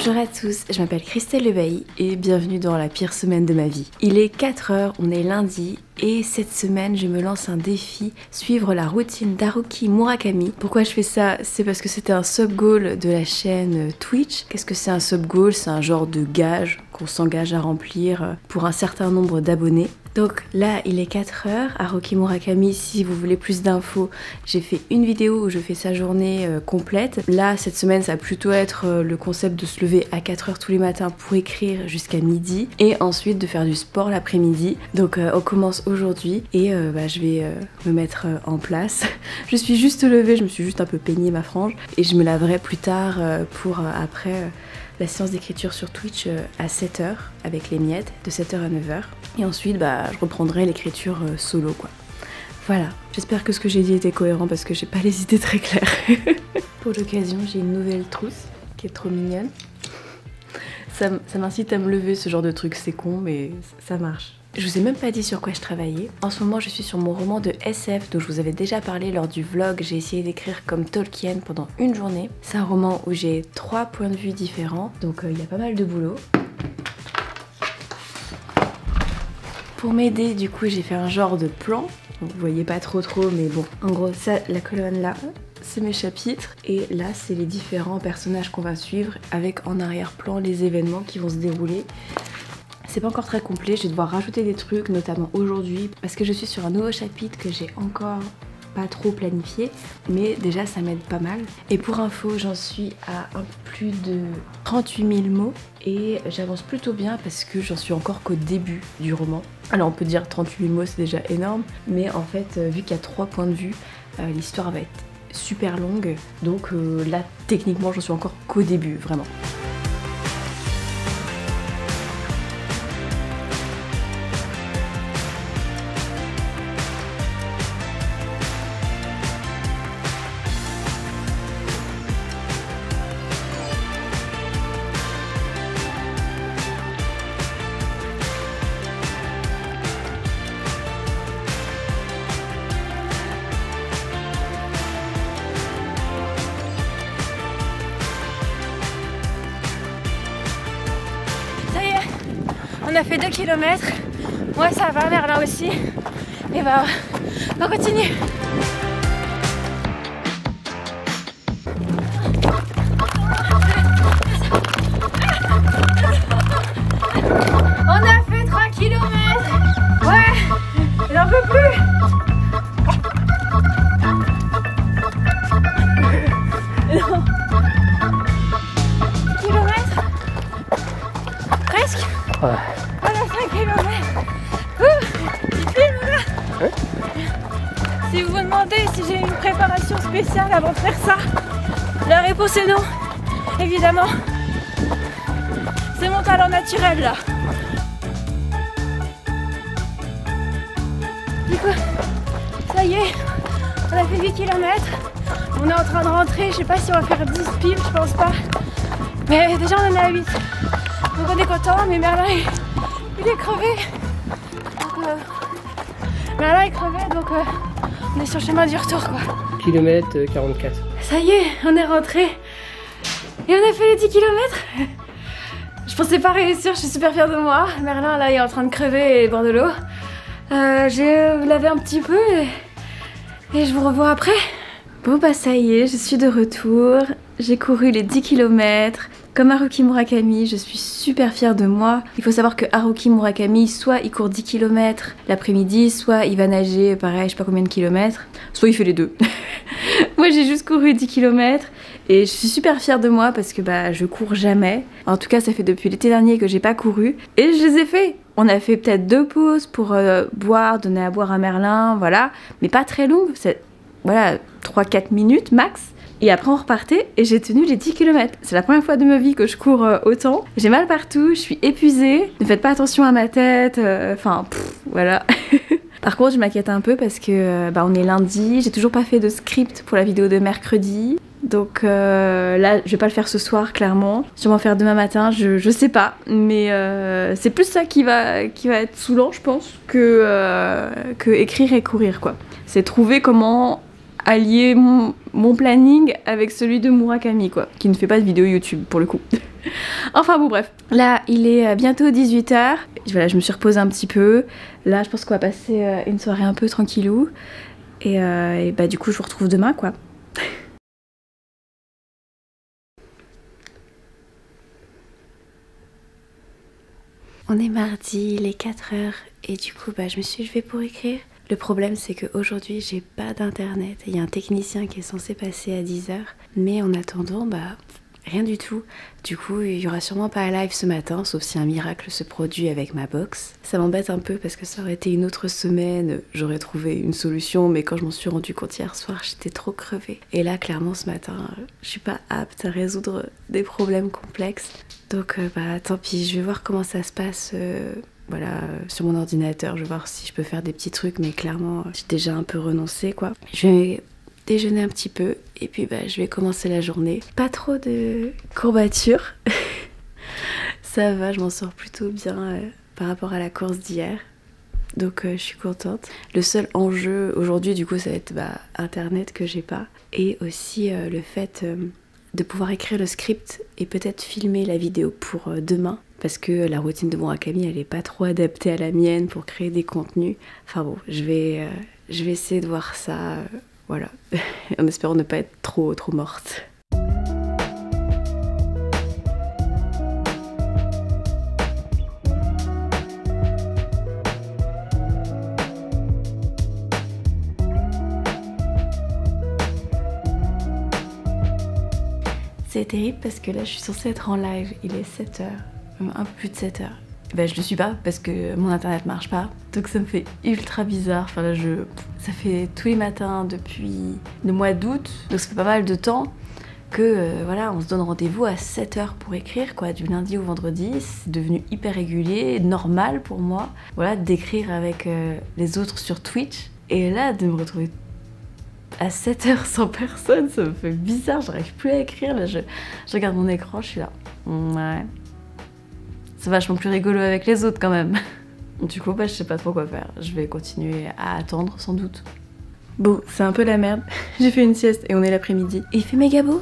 Bonjour à tous, je m'appelle Christelle Lebailly et bienvenue dans la pire semaine de ma vie. Il est 4h, on est lundi et cette semaine je me lance un défi, suivre la routine d'Haruki Murakami. Pourquoi je fais ça? C'est parce que c'était un sub-goal de la chaîne Twitch. Qu'est-ce que c'est un sub-goal? C'est un genre de gage qu'on s'engage à remplir pour un certain nombre d'abonnés. Donc là il est 4h, Haruki Murakami, si vous voulez plus d'infos, j'ai fait une vidéo où je fais sa journée complète. Là cette semaine ça va plutôt être le concept de se lever à 4h tous les matins pour écrire jusqu'à midi et ensuite de faire du sport l'après-midi. Donc on commence aujourd'hui et je vais me mettre en place. Je suis juste levée, je me suis juste un peu peigné ma frange et je me laverai plus tard pour après la séance d'écriture sur Twitch à 7h avec les miettes, de 7h à 9h. Et ensuite, je reprendrai l'écriture solo, quoi. Voilà, j'espère que ce que j'ai dit était cohérent parce que j'ai pas les idées très claires. Pour l'occasion, j'ai une nouvelle trousse qui est trop mignonne. Ça m'incite à me lever, ce genre de truc, c'est con, mais ça marche. Je vous ai même pas dit sur quoi je travaillais. En ce moment, je suis sur mon roman de SF dont je vous avais déjà parlé lors du vlog. J'ai essayé d'écrire comme Tolkien pendant une journée. C'est un roman où j'ai 3 points de vue différents, donc il y a pas mal de boulot. Pour m'aider, du coup, j'ai fait un genre de plan. Donc, vous voyez pas trop, mais bon. En gros, ça, la colonne là, c'est mes chapitres. Et là, c'est les différents personnages qu'on va suivre avec en arrière-plan les événements qui vont se dérouler. C'est pas encore très complet, je vais devoir rajouter des trucs, notamment aujourd'hui, parce que je suis sur un nouveau chapitre que j'ai encore pas trop planifié, mais déjà ça m'aide pas mal. Et pour info, j'en suis à un peu plus de 38 000 mots et j'avance plutôt bien parce que j'en suis encore qu'au début du roman. Alors on peut dire 38 000 mots, c'est déjà énorme, mais en fait, vu qu'il y a 3 points de vue, l'histoire va être super longue, donc là, techniquement, j'en suis encore qu'au début, vraiment. On a fait 2 km, moi ça va, Merlin aussi, et on continue. On a fait 3 km, ouais, j'en peux plus. Kilomètres, presque. Ouais. On a 5 km. Ouais. Si vous vous demandez si j'ai une préparation spéciale avant de faire ça, la réponse est non, évidemment. C'est mon talent naturel là. Du coup, ça y est, on a fait 8 km. On est en train de rentrer, je sais pas si on va faire 10 piles, je pense pas. Mais déjà on en est à 8. Donc on est content, mais Merlin il est crevé. Donc, Merlin est crevé, donc on est sur le chemin du retour quoi. Kilomètre 44. Ça y est, on est rentré. Et on a fait les 10 km. Je pensais pas réussir, je suis super fière de moi. Merlin là il est en train de crever et boire de l'eau. J'ai lavé un petit peu et je vous revois après. Bon ça y est, je suis de retour. J'ai couru les 10 km. Comme Haruki Murakami, je suis super fière de moi. Il faut savoir que Haruki Murakami, soit il court 10 km l'après-midi, soit il va nager, pareil, je sais pas combien de kilomètres, soit il fait les deux. Moi j'ai juste couru 10 km et je suis super fière de moi parce que je cours jamais. En tout cas ça fait depuis l'été dernier que j'ai pas couru et je les ai fait. On a fait peut-être 2 pauses pour boire, donner à boire à Merlin, voilà, mais pas très longues, voilà, 3-4 minutes max. Et après on repartait et j'ai tenu les 10 km. C'est la première fois de ma vie que je cours autant. J'ai mal partout, je suis épuisée. Ne faites pas attention à ma tête, voilà. Par contre je m'inquiète un peu parce que on est lundi, j'ai toujours pas fait de script pour la vidéo de mercredi. Donc là je vais pas le faire ce soir clairement. Sûrement faire demain matin, je sais pas. Mais c'est plus ça qui va être saoulant je pense que écrire et courir quoi. C'est trouver comment allier mon planning avec celui de Murakami quoi, qui ne fait pas de vidéo YouTube pour le coup. Enfin bon bref, là il est bientôt 18h, voilà, je me suis reposée un petit peu, là je pense qu'on va passer une soirée un peu tranquillou et bah du coup je vous retrouve demain quoi. On est mardi, il est 4h et du coup bah je me suis levée pour écrire. Le problème c'est qu'aujourd'hui j'ai pas d'internet, il y a un technicien qui est censé passer à 10h, mais en attendant bah rien du tout. Du coup il y aura sûrement pas un live ce matin, sauf si un miracle se produit avec ma box. Ça m'embête un peu parce que ça aurait été une autre semaine, j'aurais trouvé une solution, mais quand je m'en suis rendu compte hier soir j'étais trop crevée. Et là clairement ce matin je suis pas apte à résoudre des problèmes complexes. Donc bah tant pis, je vais voir comment ça se passe voilà, sur mon ordinateur, je vais voir si je peux faire des petits trucs, mais clairement j'ai déjà un peu renoncé quoi. Je vais déjeuner un petit peu et puis bah je vais commencer la journée. Pas trop de courbatures, ça va, je m'en sors plutôt bien par rapport à la course d'hier. Donc je suis contente. Le seul enjeu aujourd'hui du coup ça va être internet que j'ai pas, et aussi le fait de pouvoir écrire le script et peut-être filmer la vidéo pour demain, parce que la routine de Murakami elle est pas trop adaptée à la mienne pour créer des contenus. Enfin bon, je vais essayer de voir ça, voilà, en espérant ne pas être trop morte. C'est terrible parce que là je suis censée être en live, il est 7h, un peu plus de 7h. Ben je le suis pas parce que mon internet marche pas, donc ça me fait ultra bizarre. Enfin là ça fait tous les matins depuis le mois d'août, donc ça fait pas mal de temps que voilà, on se donne rendez-vous à 7h pour écrire quoi, du lundi au vendredi. C'est devenu hyper régulier, normal pour moi, voilà, d'écrire avec les autres sur Twitch. Et là de me retrouver à 7h sans personne, ça me fait bizarre, j'arrive plus à écrire, là je regarde mon écran, je suis là, ouais, c'est vachement plus rigolo avec les autres quand même. Du coup bah je sais pas trop quoi faire, je vais continuer à attendre sans doute. Bon, c'est un peu la merde, j'ai fait une sieste et on est l'après-midi. Et il fait méga beau,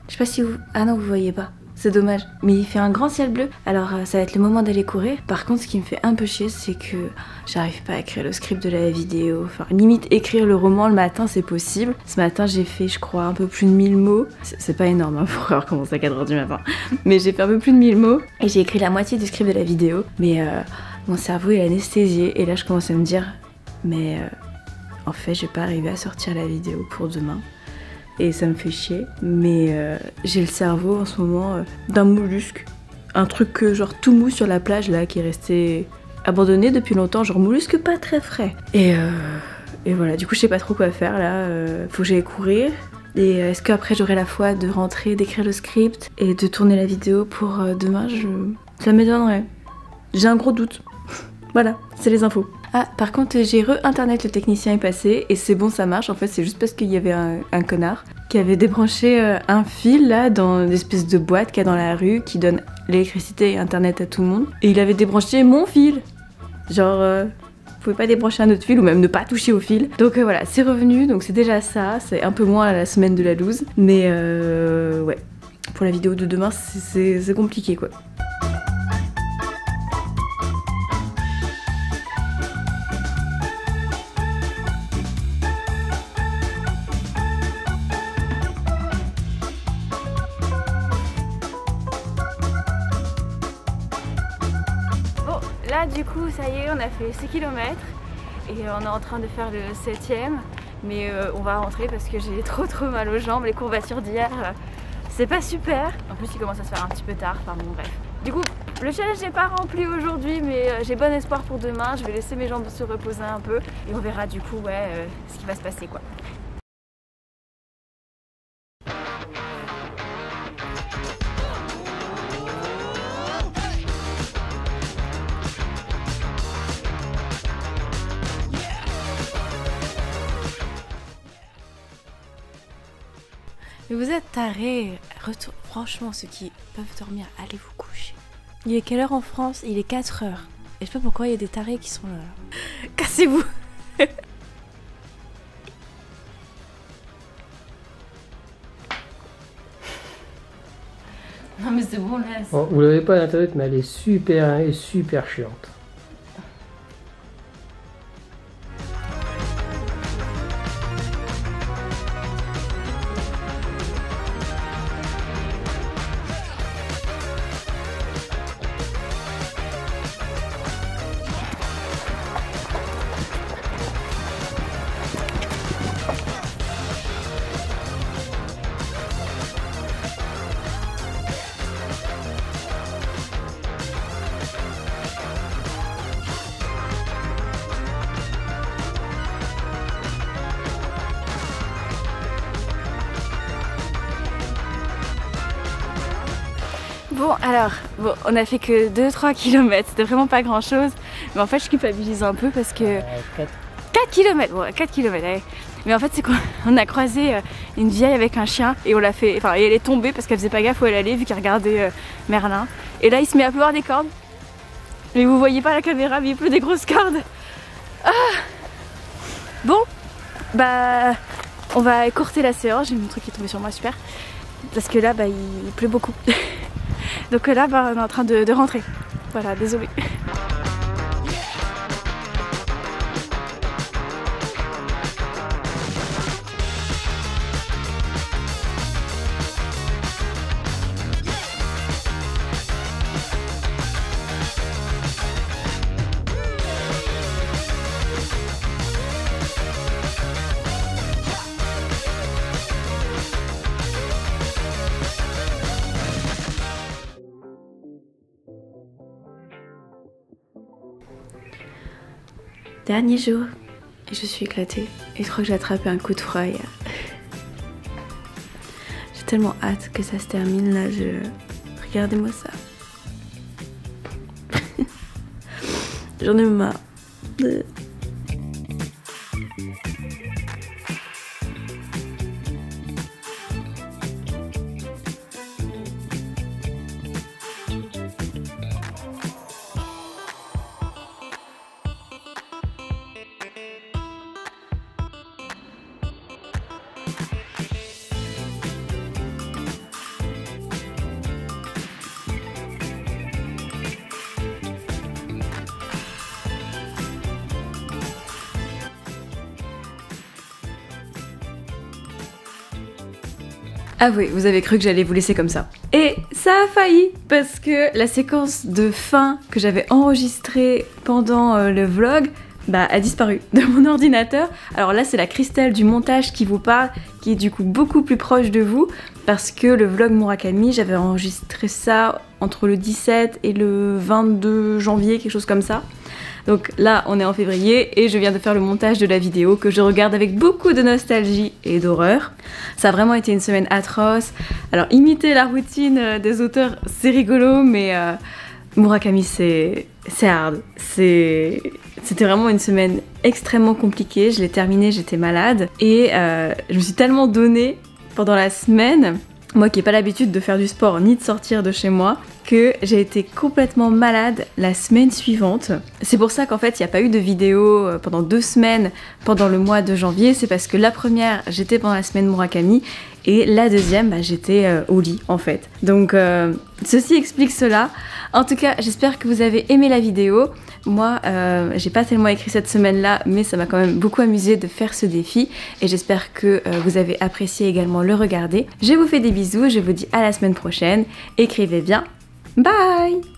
je sais pas si vous... Ah non vous voyez pas, c'est dommage, mais il fait un grand ciel bleu, alors ça va être le moment d'aller courir. Par contre ce qui me fait un peu chier c'est que j'arrive pas à écrire le script de la vidéo, enfin limite écrire le roman le matin c'est possible. Ce matin j'ai fait je crois un peu plus de 1000 mots, c'est pas énorme hein, pour avoir commencé à 4h du matin, mais j'ai fait un peu plus de 1000 mots et j'ai écrit la moitié du script de la vidéo, mais mon cerveau est anesthésié et là je commence à me dire mais en fait je vais pas arriver à sortir la vidéo pour demain. Et ça me fait chier, mais j'ai le cerveau en ce moment d'un mollusque. Un truc genre tout mou sur la plage là, qui est resté abandonné depuis longtemps, genre mollusque pas très frais. Et voilà, du coup je sais pas trop quoi faire là, faut que j'aille courir. Et est-ce qu'après j'aurai la foi de rentrer, d'écrire le script et de tourner la vidéo pour demain, ça m'étonnerait. J'ai un gros doute. Voilà, c'est les infos. Ah, par contre, j'ai re-internet, le technicien est passé et c'est bon, ça marche. En fait, c'est juste parce qu'il y avait un connard qui avait débranché un fil là dans une espèce de boîte qu'il y a dans la rue qui donne l'électricité et internet à tout le monde. Et il avait débranché mon fil. Genre, vous pouvez pas débrancher un autre fil ou même ne pas toucher au fil. Donc voilà, c'est revenu, donc c'est déjà ça. C'est un peu moins la semaine de la loose. Mais ouais, pour la vidéo de demain, c'est compliqué quoi. Là du coup ça y est, on a fait 6 km et on est en train de faire le 7e, mais on va rentrer parce que j'ai trop mal aux jambes, les courbatures d'hier c'est pas super. En plus il commence à se faire un petit peu tard, enfin bon bref. Du coup le challenge n'est pas rempli aujourd'hui, mais j'ai bon espoir pour demain, je vais laisser mes jambes se reposer un peu et on verra du coup ouais, ce qui va se passer quoi. Mais vous êtes tarés. Franchement, ceux qui peuvent dormir, allez vous coucher. Il est quelle heure en France? Il est 4h. Et je sais pas pourquoi il y a des tarés qui sont là. Cassez-vous. Non mais c'est bon, laisse. Bon, vous l'avez pas à l'internet, mais elle est super chiante. Bon alors, on a fait que 2-3 km, c'était vraiment pas grand chose. Mais en fait je culpabilise un peu parce que... 4 km, bon 4 km, allez. Mais en fait c'est qu'on a croisé une vieille avec un chien et on l'a fait... Enfin et elle est tombée parce qu'elle faisait pas gaffe où elle allait vu qu'elle regardait Merlin. Et là il se met à pleuvoir des cordes. Mais vous voyez pas la caméra mais il pleut des grosses cordes. Ah bon, bah on va écourter la séance, j'ai mon truc qui est tombé sur moi, super. Parce que là bah il pleut beaucoup. Donc là bah, on est en train de rentrer. Voilà, désolé. Dernier jour, et je suis éclatée. Et je crois que j'ai attrapé un coup de froid. J'ai tellement hâte que ça se termine là. Regardez-moi ça. J'en ai marre. Ah oui, vous avez cru que j'allais vous laisser comme ça. Et ça a failli, parce que la séquence de fin que j'avais enregistrée pendant le vlog a disparu de mon ordinateur. Alors là, c'est la Christelle du montage qui vous parle, qui est du coup beaucoup plus proche de vous, parce que le vlog Murakami, j'avais enregistré ça entre le 17 et le 22 janvier, quelque chose comme ça. Donc là, on est en février et je viens de faire le montage de la vidéo que je regarde avec beaucoup de nostalgie et d'horreur. Ça a vraiment été une semaine atroce. Alors imiter la routine des auteurs, c'est rigolo, mais Murakami, c'est hard. C'était vraiment une semaine extrêmement compliquée. Je l'ai terminée, j'étais malade. Et je me suis tellement donnée pendant la semaine, moi qui n'ai pas l'habitude de faire du sport ni de sortir de chez moi, que j'ai été complètement malade la semaine suivante. C'est pour ça qu'en fait il n'y a pas eu de vidéo pendant 2 semaines pendant le mois de janvier. C'est parce que la première j'étais pendant la semaine Murakami et la deuxième j'étais au lit en fait. Donc ceci explique cela. En tout cas j'espère que vous avez aimé la vidéo. Moi j'ai pas tellement écrit cette semaine là, mais ça m'a quand même beaucoup amusé de faire ce défi et j'espère que vous avez apprécié également le regarder. Je vous fais des bisous, je vous dis à la semaine prochaine. Écrivez bien. Bye!